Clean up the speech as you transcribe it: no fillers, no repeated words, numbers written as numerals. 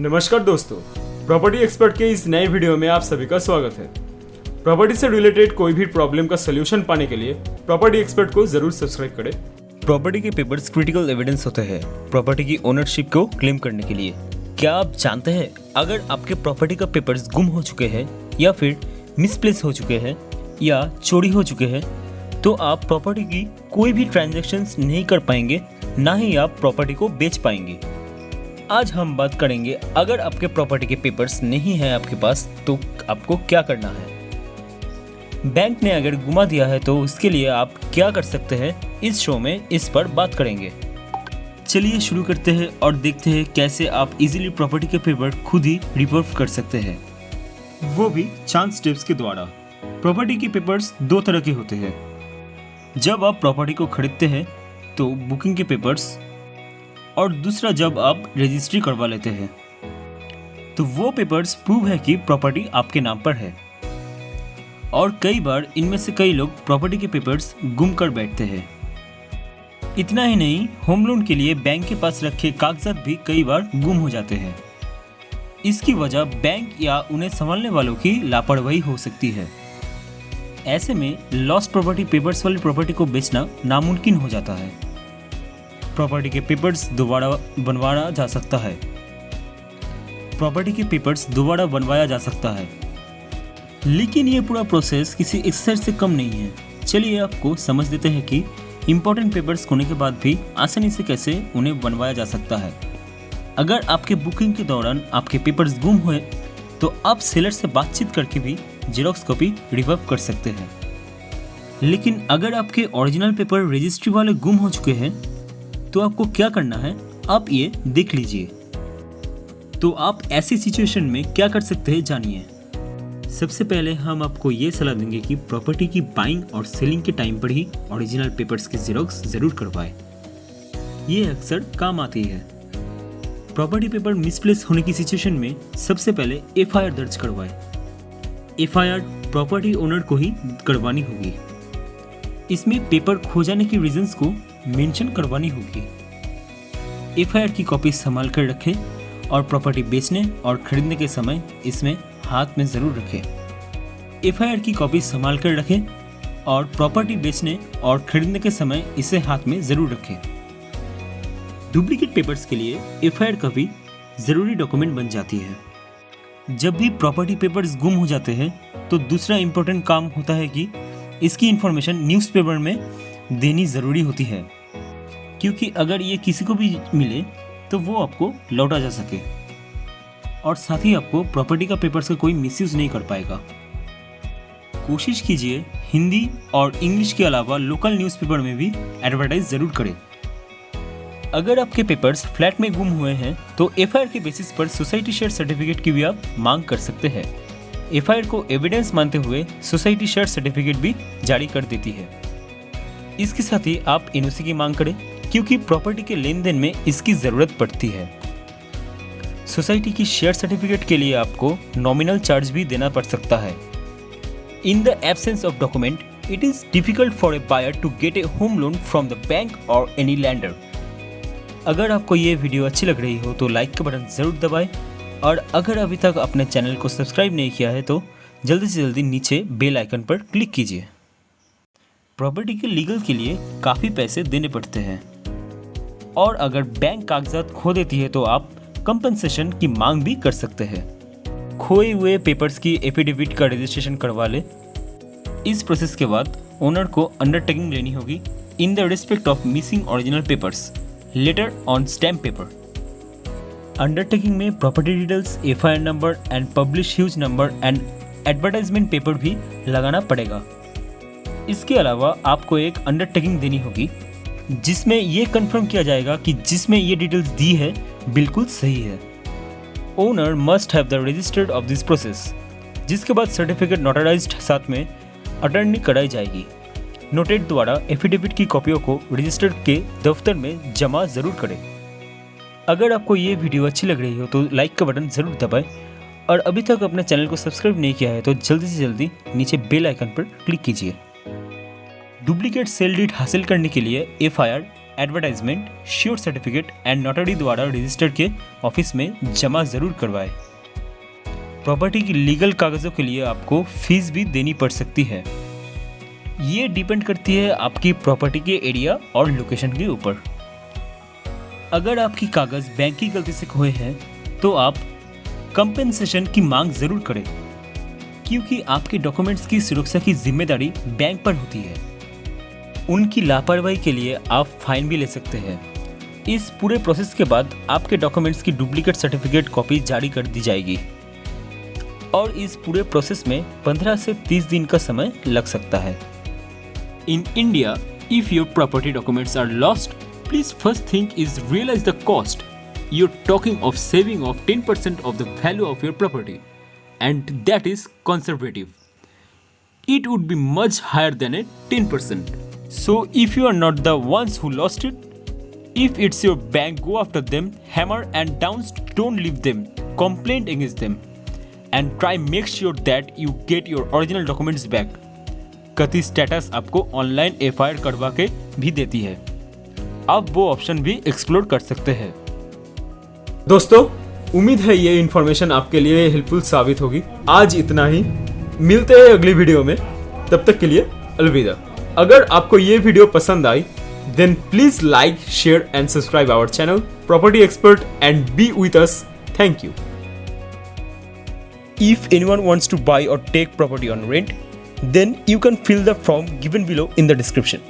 नमस्कार दोस्तों, property expert के इस नए वीडियो में आप सभी का स्वागत है। प्रॉपर्टी से रिलेटेड कोई भी प्रॉब्लम का सलूशन पाने के लिए प्रॉपर्टी एक्सपर्ट को जरूर सब्सक्राइब करें। प्रॉपर्टी के पेपर्स क्रिटिकल एविडेंस होते हैं प्रॉपर्टी की ओनरशिप को क्लेम करने के लिए। क्या आप जानते हैं अगर आपके प्रॉपर्टी का पेपर्स गुम हो चुके हैं या फिर मिसप्लेस हो चुके हैं या चोरी हो चुके हैं तो आप प्रॉपर्टी की कोई भी ट्रांजैक्शंस नहीं कर पाएंगे, ना ही आप प्रॉपर्टी को बेच पाएंगे। आज हम बात करेंगे अगर आपके प्रॉपर्टी के पेपर्स नहीं हैं आपके पास तो आपको क्या करना है। बैंक ने अगर गुमा दिया है तो उसके लिए आप क्या कर सकते हैं, इस शो में इस पर बात करेंगे। चलिए शुरू करते हैं और देखते हैं कैसे आप इजीली प्रॉपर्टी के पेपर खुद ही रिवर्स कर सकते हैं, वो भी चंद स्टेप्स के द्वारा। प्रॉपर्टी के पेपर्स दो तरह के होते हैं। जब आप प्रॉपर्टी को खरीदते हैं तो बुकिंग के पेपर्स, और दूसरा जब आप रजिस्ट्री करवा लेते हैं तो वो पेपर्स प्रूव है कि प्रॉपर्टी आपके नाम पर है। और कई बार इनमें से कई लोग प्रॉपर्टी के पेपर्स गुम कर बैठते हैं। इतना ही नहीं, होम लोन के लिए बैंक के पास रखे कागजात भी कई बार गुम हो जाते हैं। इसकी वजह बैंक या उन्हें संभालने वालों की लापरवाही हो सकती है। ऐसे में लॉस्ट प्रॉपर्टी पेपर्स वाली प्रॉपर्टी को बेचना नामुमकिन हो जाता है। प्रॉपर्टी के पेपर्स दोबारा बनवाया जा सकता है। प्रॉपर्टी के पेपर्स दोबारा बनवाया जा सकता है, लेकिन ये पूरा प्रोसेस किसी एक्सरसाइज से कम नहीं है। चलिए आपको समझ देते हैं कि इम्पोर्टेंट पेपर्स होने के बाद भी आसानी से कैसे उन्हें बनवाया जा सकता है। अगर आपके बुकिंग के दौरान आपके पेपर्स गुम हुए तो आप सेलर से बातचीत करके भी जेरॉक्स कॉपी रिवर्स कर सकते हैं। लेकिन अगर आपके ओरिजिनल पेपर रजिस्ट्री वाले गुम हो चुके हैं तो आपको क्या करना है, आप ये देख लीजिए। तो आप ऐसी सिचुएशन में क्या कर सकते हैं, जानिए। सबसे पहले हम आपको ये सलाह देंगे कि प्रॉपर्टी की बाइंग और सेलिंग के टाइम पर ही ओरिजिनल पेपर्स की जेरॉक्स जरूर करवाएं। ये अक्सर काम आती है। प्रॉपर्टी पेपर मिसप्लेस होने की सिचुएशन में सबसे पहले एफआईआर दर्ज करवाएं। एफआईआर प्रॉपर्टी ओनर को ही करवानी होगी। इसमें पेपर खो जाने की रीजंस को मेंशन करवानी होगी। एफआईआर की कॉपी संभाल कर रखें और प्रॉपर्टी बेचने और खरीदने के समय इसमें हाथ में जरूर रखें। एफआईआर की कॉपी संभाल कर रखें और प्रॉपर्टी बेचने और खरीदने के समय इसे हाथ में जरूर रखें। डुप्लीकेट पेपर्स के लिए एफआईआर कॉपी जरूरी डॉक्यूमेंट बन जाती है। जब भी प्रॉपर्टी पेपर्स गुम हो जाते हैं तो दूसरा इंपॉर्टेंट काम होता है कि इसकी इंफॉर्मेशन न्यूज़पेपर में देनी ज़रूरी होती है, क्योंकि अगर ये किसी को भी मिले तो वो आपको लौटा जा सके और साथ ही आपको प्रॉपर्टी का पेपर्स का कोई मिसयूज़ नहीं कर पाएगा। कोशिश कीजिए हिंदी और इंग्लिश के अलावा लोकल न्यूज़पेपर में भी एडवर्टाइज ज़रूर करें। अगर आपके पेपर्स फ्लैट में गुम हुए हैं तो एफआईआर के बेसिस पर सोसाइटी शेयर सर्टिफिकेट की भी आप मांग कर सकते हैं। एफआईआर को एविडेंस मानते हुए सोसाइटी शेयर सर्टिफिकेट भी जारी कर देती है। इसके साथ ही आप एनओसी की मांग करें, क्योंकि प्रॉपर्टी के लेन देन में इसकी ज़रूरत पड़ती है। सोसाइटी की शेयर सर्टिफिकेट के लिए आपको नॉमिनल चार्ज भी देना पड़ सकता है। In the absence of document, it is difficult for a buyer to get a home loan from the bank और एनी लैंडर। अगर आपको ये वीडियो अच्छी लग रही हो तो लाइक का बटन ज़रूर दबाएं, और अगर अभी तक अपने चैनल को सब्सक्राइब नहीं किया है तो जल्दी से जल्दी नीचे बेल आइकन पर क्लिक कीजिए। प्रॉपर्टी के लीगल के लिए काफ़ी पैसे देने पड़ते हैं, और अगर बैंक कागजात खो देती है तो आप कंपनसेशन की मांग भी कर सकते हैं। खोए हुए पेपर्स की एफिडेविट का रजिस्ट्रेशन करवा ले। इस प्रोसेस के बाद ओनर को अंडरटेकिंग लेनी होगी in the respect of missing original papers, letter on stamp paper. Undertaking में property details, FIR number and publish huge number and advertisement paper भी लगाना पड़ेगा। इसके अलावा आपको एक अंडरटेकिंग देनी होगी जिसमें ये कंफर्म किया जाएगा कि जिसमें ये डिटेल्स दी है बिल्कुल सही है। Owner must have the registered of this process, जिसके बाद सर्टिफिकेट नोटराइज्ड साथ में अटर्नी कराई जाएगी। नोटेड द्वारा एफिडेविट की कॉपियों को रजिस्टर्ड के दफ्तर में जमा जरूर करें। अगर आपको ये वीडियो अच्छी लग रही हो तो लाइक का बटन ज़रूर दबाएं, और अभी तक अपने चैनल को सब्सक्राइब नहीं किया है तो जल्दी से जल्दी नीचे बेल आइकन पर क्लिक कीजिए। डुप्लीकेट सेल डीड हासिल करने के लिए FIR advertisement, sure certificate and notary द्वारा रजिस्टर्ड के ऑफिस में जमा जरूर करवाएं। प्रॉपर्टी की लीगल कागजों के लिए आपको फीस भी देनी पड़ सकती है। ये डिपेंड करती है आपकी प्रॉपर्टी के एरिया और लोकेशन के ऊपर। अगर आपकी कागज बैंक की गलती से खोए हैं तो आप कंपेंसेशन की मांग जरूर करें, क्योंकि आपके डॉक्यूमेंट्स की सुरक्षा की जिम्मेदारी बैंक पर होती है। उनकी लापरवाही के लिए आप फाइन भी ले सकते हैं। इस पूरे प्रोसेस के बाद आपके डॉक्यूमेंट्स की डुप्लीकेट सर्टिफिकेट कॉपी जारी कर दी जाएगी और इस पूरे प्रोसेस में 15 से 30 दिन का समय लग सकता है। In India, if your property documents are lost, please first thing is realize the cost. You're talking of saving of 10% of the value of your property, and that is conservative. It would be much higher than a 10%. So if you are not the ones who lost it, if it's your bank, go after them, hammer and downs, don't leave them, complain against them, and try make sure that you get your original documents back. कति status आपको online FIR करवा के भी देती है। आप वो option भी एक्सप्लोर कर सकते हैं। दोस्तों, उम्मीद है ये इन्फॉर्मेशन आपके लिए हेल्पफुल साबित होगी। आज इतना ही, मिलते हैं अगली वीडियो में। तब तक के लिए अलविदा। अगर आपको ये वीडियो पसंद आई, then please like, share and subscribe our channel Property Expert and be with us. Thank you. If anyone wants to buy or take property on rent, then you can fill the form given below in the description.